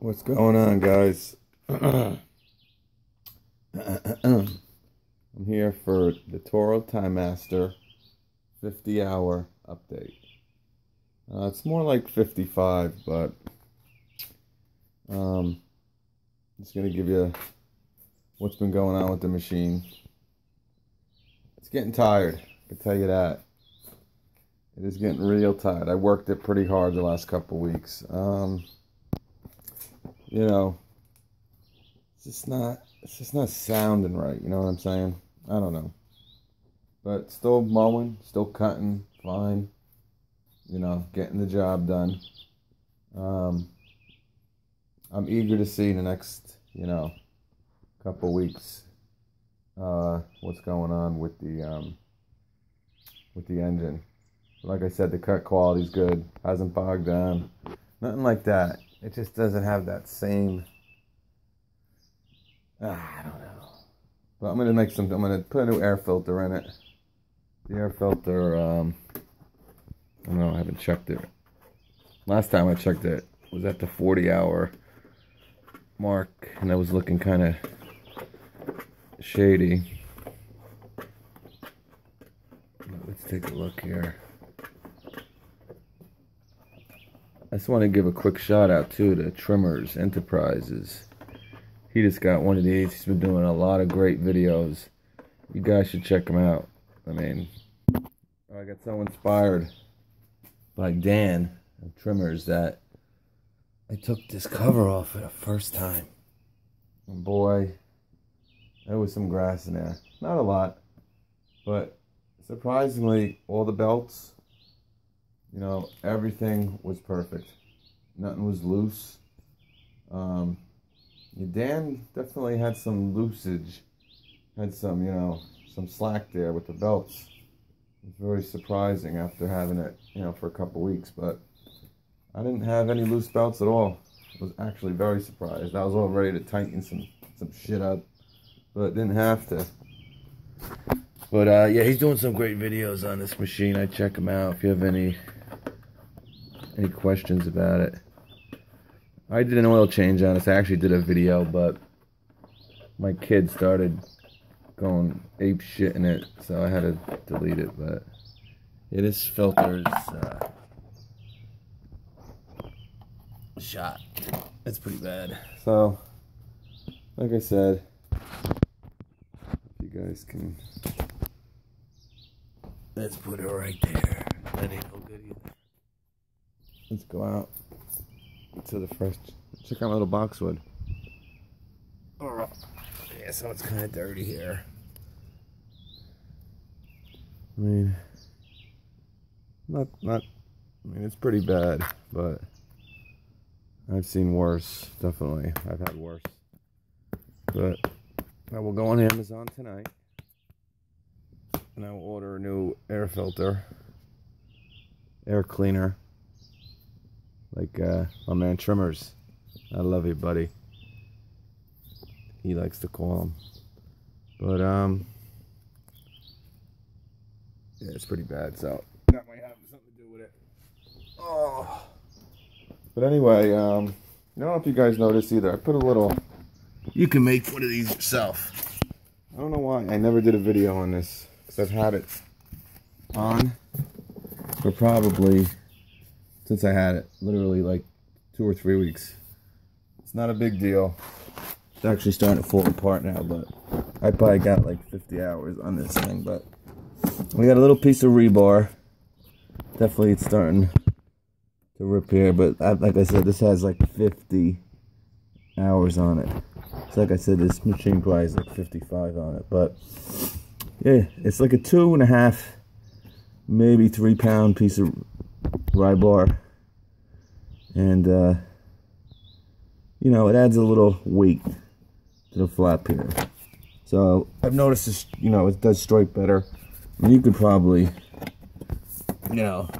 What's going on, guys? I'm here for the Toro TimeMaster 50-hour update. It's more like 55, but just going to give you what's been going on with the machine. It's getting tired, I can tell you that. It is getting real tired. I worked it pretty hard the last couple weeks. You know, it's just not sounding right, you know what I'm saying? I don't know. But still mowing, still cutting, fine. You know, getting the job done. I'm eager to see the next, couple weeks what's going on with the engine. Like I said, the cut quality's good. Hasn't bogged down. Nothing like that. It just doesn't have that same, I don't know. But I'm going to put a new air filter in it. The air filter, I don't know, I haven't checked it. Last time I checked it was at the 40-hour mark, and I was looking kind of shady. Let's take a look here. I just want to give a quick shout out to the Trimmers Enterprises. He just got one of these. He's been doing a lot of great videos. You guys should check him out. I mean, I got so inspired by Dan of Trimmers that I took this cover off for the first time. And boy, there was some grass in there. Not a lot, but surprisingly, all the belts, everything was perfect. Nothing was loose. Dan definitely had some loosage. Had some, some slack there with the belts. It was very surprising after having it, for a couple weeks. But I didn't have any loose belts at all. I was actually very surprised. I was all ready to tighten some shit up, but didn't have to. But yeah, he's doing some great videos on this machine. I check him out if you have any questions about it. I did an oil change on this. I actually did a video, but my kid started going ape shit in it, so I had to delete it. But yeah, this filter's shot. It's pretty bad. So, like I said, you guys can. Let's put it right there. That ain't no good either. Let's go out to the first. Check out my little boxwood. Oh, yeah, so it's kind of dirty here. I mean, it's pretty bad, but I've seen worse. Definitely, I've had worse. But I will go on Amazon tonight, and I will order a new air filter, air cleaner. Like my man Trimmers. I love you, buddy. He likes to call them. But yeah, it's pretty bad, so that might have something to do with it. Oh. But anyway, I don't know if you guys noticed either. I put a little, you can make one of these yourself. I don't know why I never did a video on this, because I've had it on for probably since I had it, literally like 2 or 3 weeks. It's not a big deal. It's actually starting to fall apart now, but I probably got like 50 hours on this thing. But we got a little piece of rebar. Definitely it's starting to rip here, but like I said, this has like 50 hours on it. So like I said, this machine probably has like 55 on it. But yeah, it's like a 2.5, maybe 3 pound piece of rebar, and it adds a little weight to the flap here. So I've noticed this, it does strike better. I mean, you could probably, it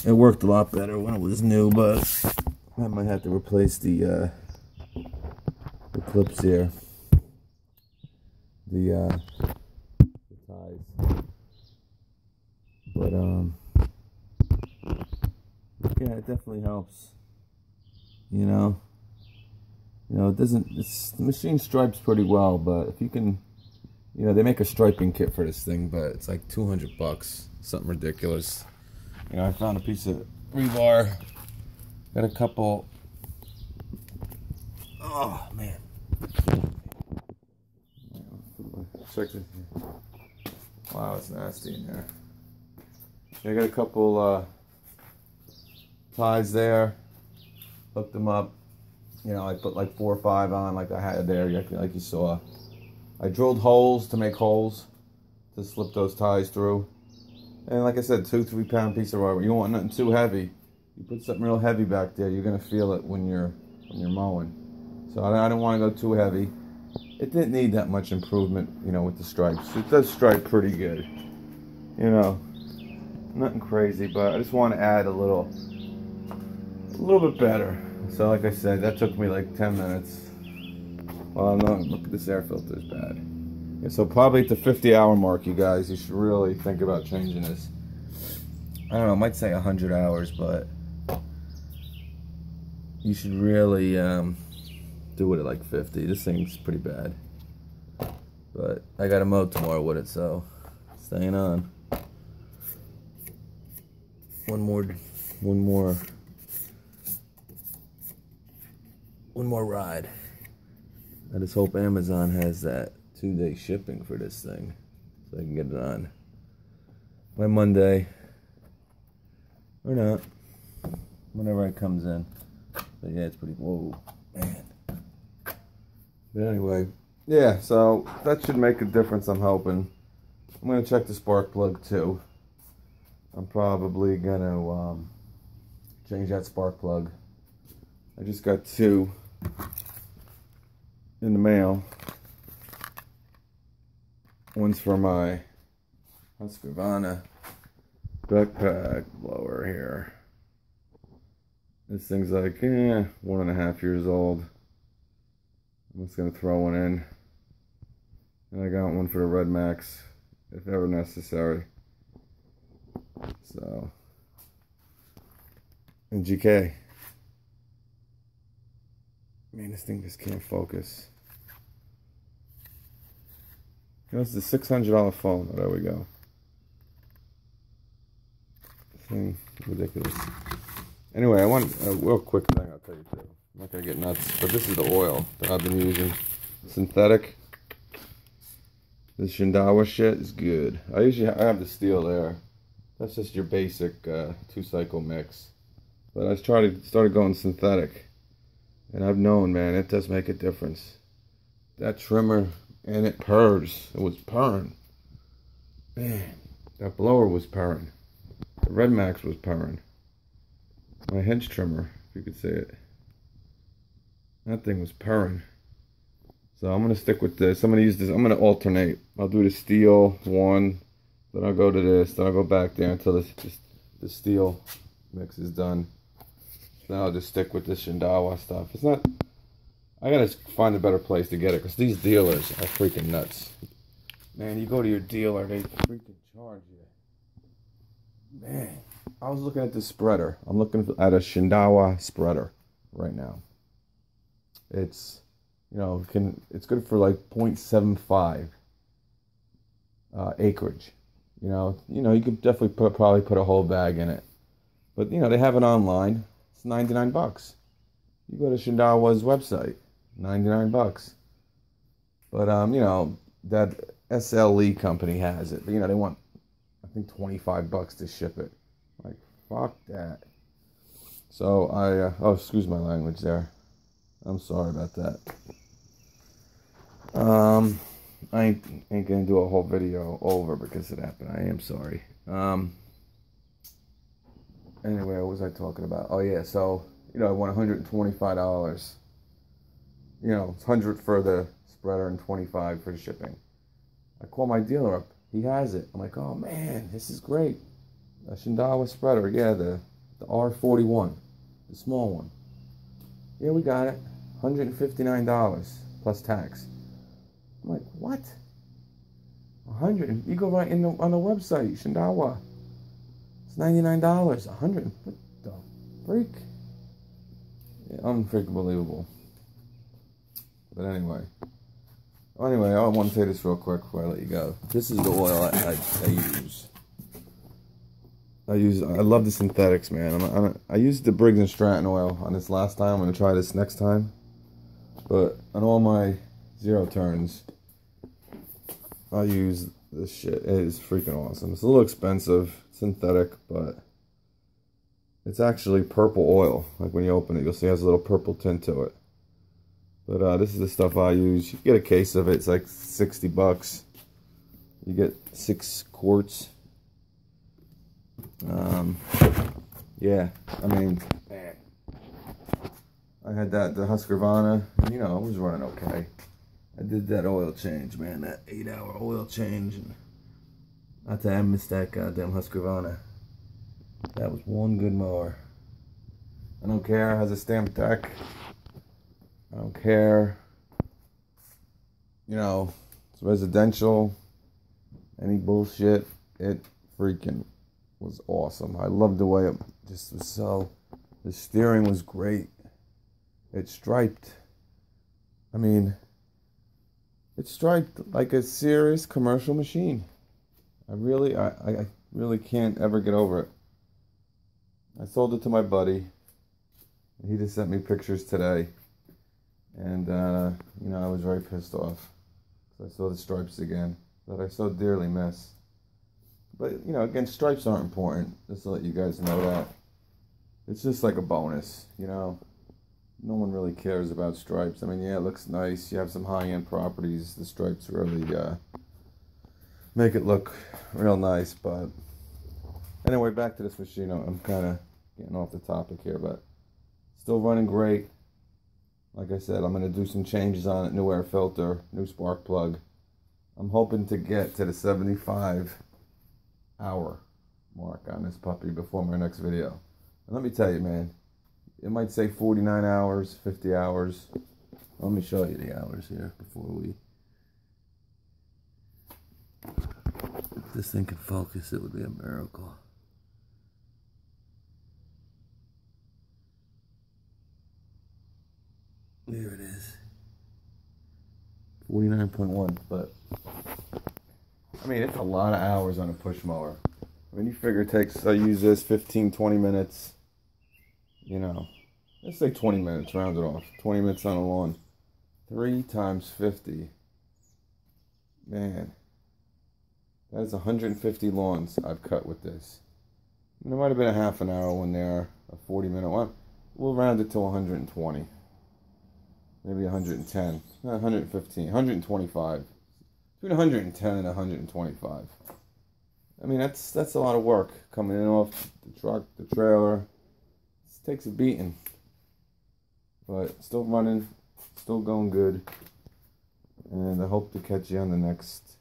worked a lot better when it was new, but I might have to replace the clips here, the ties. But yeah, it definitely helps. You know, it doesn't. The machine stripes pretty well, but if you can, they make a striping kit for this thing, but it's like $200, something ridiculous. I found a piece of rebar. Got a couple. Oh man. Check this. Wow, it's nasty in there. I got a couple ties there. Hooked them up. I put like 4 or 5 on, like I had there, like you saw. I drilled holes to make holes to slip those ties through. And like I said, 2-3 pound piece of rubber. You don't want nothing too heavy. You put something real heavy back there, you're gonna feel it when you're mowing. So I don't want to go too heavy. It didn't need that much improvement, with the stripes. It does stripe pretty good. Nothing crazy, but I just want to add a little bit better. So like I said, that took me like 10 minutes. Well, no, look at this air filter, is bad. Yeah, so probably at the 50-hour mark, you guys, you should really think about changing this. I don't know, I might say 100 hours, but you should really do it at like 50. This thing's pretty bad. But I got to mow tomorrow with it, so staying on. One more ride. I just hope Amazon has that 2-day shipping for this thing, so I can get it on by Monday, or not, whenever it comes in. But yeah, it's pretty, whoa, man. But anyway, yeah, so that should make a difference, I'm hoping. I'm going to check the spark plug too. I'm probably going to change that spark plug. I just got 2 in the mail. One's for my Husqvarna backpack blower here. This thing's like 1.5 years old. I'm just gonna throw one in. And I got one for the Red Max, if ever necessary. So, and GK. Man, this thing just can't focus. This is a $600 phone. Oh, there we go. This thing, ridiculous. Anyway, I want a real quick thing I'll tell you too. I'm not gonna get nuts, but this is the oil that I've been using. Synthetic. This Shindawa shit is good. I have the steel there. That's just your basic 2-cycle mix. But I started going synthetic. And I've known, man, it does make a difference. That trimmer, and it purrs. It was purring. Man, that blower was purring. The Red Max was purring. My hedge trimmer, if you could see it. That thing was purring. So I'm going to stick with this. I'm going to use this. I'm going to alternate. I'll do the steel one. Then I'll go to this. Then I'll go back there until the steel mix is done. Then I'll just stick with this Shindawa stuff. It's not... I gotta find a better place to get it, because these dealers are freaking nuts. Man, you go to your dealer, they freaking charge you. Man, I was looking at this spreader. I'm looking at a Shindawa spreader right now. It's, it's good for like 0.75 acreage. You could definitely probably put a whole bag in it. But, they have it online. It's $99. You go to Shindawa's website, $99. But that SLE company has it. But they want, I think, $25 to ship it. Like, fuck that. So oh, excuse my language there. I'm sorry about that. I ain't gonna do a whole video over because it happened. I am sorry. Anyway, what was I talking about? Oh yeah, so I want $125. It's $100 for the spreader and $25 for the shipping. I call my dealer up. He has it. I'm like, oh man, this is great. A Shindawa spreader. Yeah, the R41, the small one. Yeah, we got it. $159 plus tax. I'm like, what? 100? You go right in on the website, Shindawa. It's $99. 100? What the freak? Unfreaking believable. But anyway, I want to say this real quick before I let you go. This is the oil I use. I love the synthetics, man. I used the Briggs and Stratton oil on this last time. I'm gonna try this next time. But on all my zero turns, I use this shit. It is freaking awesome. It's a little expensive, synthetic, but it's actually purple oil. Like when you open it, you'll see it has a little purple tint to it. But this is the stuff I use. You get a case of it. It's like $60. You get 6 quarts. Yeah, I mean, man, I had the Husqvarna, you know, it was running okay. I did that oil change, man, that 8-hour oil change, and not that I missed that goddamn Husqvarna. That was one good mower. I don't care, it has a stamped deck. I don't care, you know, it's residential, any bullshit. It freaking was awesome. I loved the way it just was so, the steering was great. It's striped. I mean, it's striped like a serious commercial machine. I really can't ever get over it. I sold it to my buddy. He just sent me pictures today. And, you know, I was very pissed off. I saw the stripes again that I so dearly miss. But, you know, again, stripes aren't important. Just to let you guys know that. It's just like a bonus, you know. No one really cares about stripes. I mean, yeah, it looks nice. You have some high-end properties. The stripes really make it look real nice. But anyway, back to this machine. I'm kind of getting off the topic here, but still running great. Like I said, I'm going to do some changes on it. New air filter, new spark plug. I'm hoping to get to the 75-hour mark on this puppy before my next video. And let me tell you, man, it might say 49 hours, 50 hours. Let me show you the hours here before we... If this thing could focus, it would be a miracle. There it is. 49.1, but I mean, it's a lot of hours on a push mower. I mean, you figure it takes, I use this 15, 20 minutes, you know, let's say 20 minutes, round it off. 20 minutes on a lawn. 3 times 50. Man, that is 150 lawns I've cut with this. And there might have been a half an hour when they're a 40-minute one. We'll round it to 120. Maybe 110, 115, 125. Between 110 and 125. I mean, that's a lot of work coming in off the truck, the trailer. It takes a beating. But still running, still going good. And I hope to catch you on the next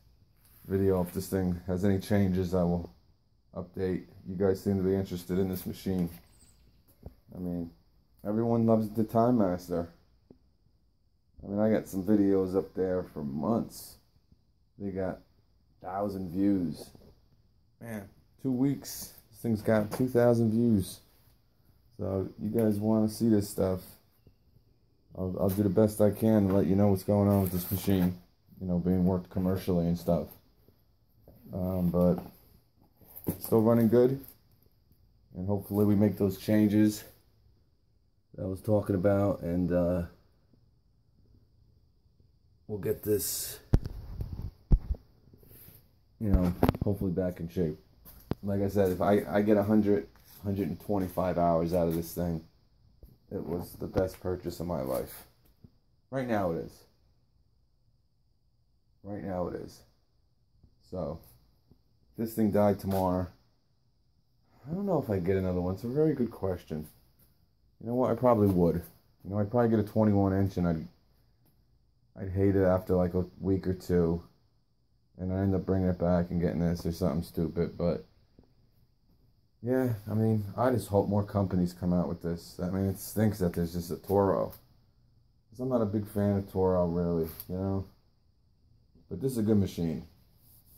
video. If this thing has any changes, I will update. You guys seem to be interested in this machine. I mean, everyone loves the TimeMaster. I mean, I got some videos up there for months. They got 1,000 views. Man, 2 weeks, this thing's got 2,000 views. So, you guys want to see this stuff, I'll do the best I can to let you know what's going on with this machine. You know, being worked commercially and stuff. But, it's still running good. And hopefully we make those changes that I was talking about. And, we'll get this, you know, hopefully back in shape. Like I said, if I get 125 hours out of this thing, it was the best purchase of my life. Right now it is. Right now it is. So, if this thing died tomorrow, I don't know if I'd get another one. It's a very good question. You know what? I probably would. You know, I'd probably get a 21-inch and I'd hate it after like a week or two, and I end up bringing it back and getting this or something stupid. But yeah, I mean, I just hope more companies come out with this. I mean, it stinks that there's just a Toro, because I'm not a big fan of Toro, really, you know. But this is a good machine.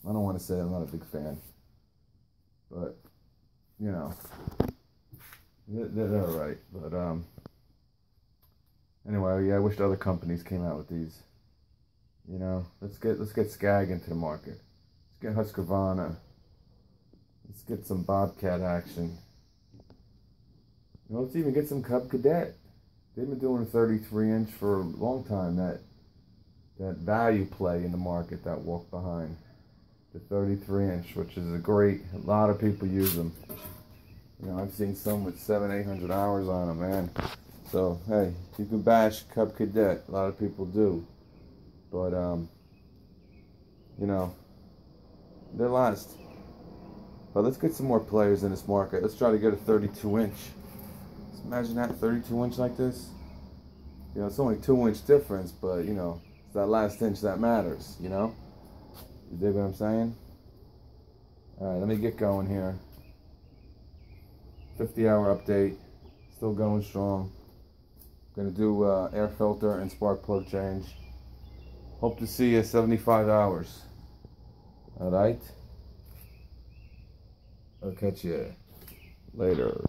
I don't want to say I'm not a big fan, but you know, they're all right. But Anyway, yeah, I wish other companies came out with these. You know, let's get Skag into the market. Let's get Husqvarna. Let's get some Bobcat action. You know, let's even get some Cub Cadet. They've been doing a 33-inch for a long time. That value play in the market that walk behind. The 33-inch, which is a lot of people use them. You know, I've seen some with 700-800 hours on them, man. So, hey, you can bash Cub Cadet. A lot of people do. But, you know, they're last. But let's get some more players in this market. Let's try to get a 32-inch. Just imagine that 32-inch like this. You know, it's only 2-inch difference, but, you know, it's that last inch that matters, you know? You dig what I'm saying? Alright, let me get going here. 50-hour update. Still going strong. Gonna do air filter and spark plug change. Hope to see you 75 hours. Alright? I'll catch you later.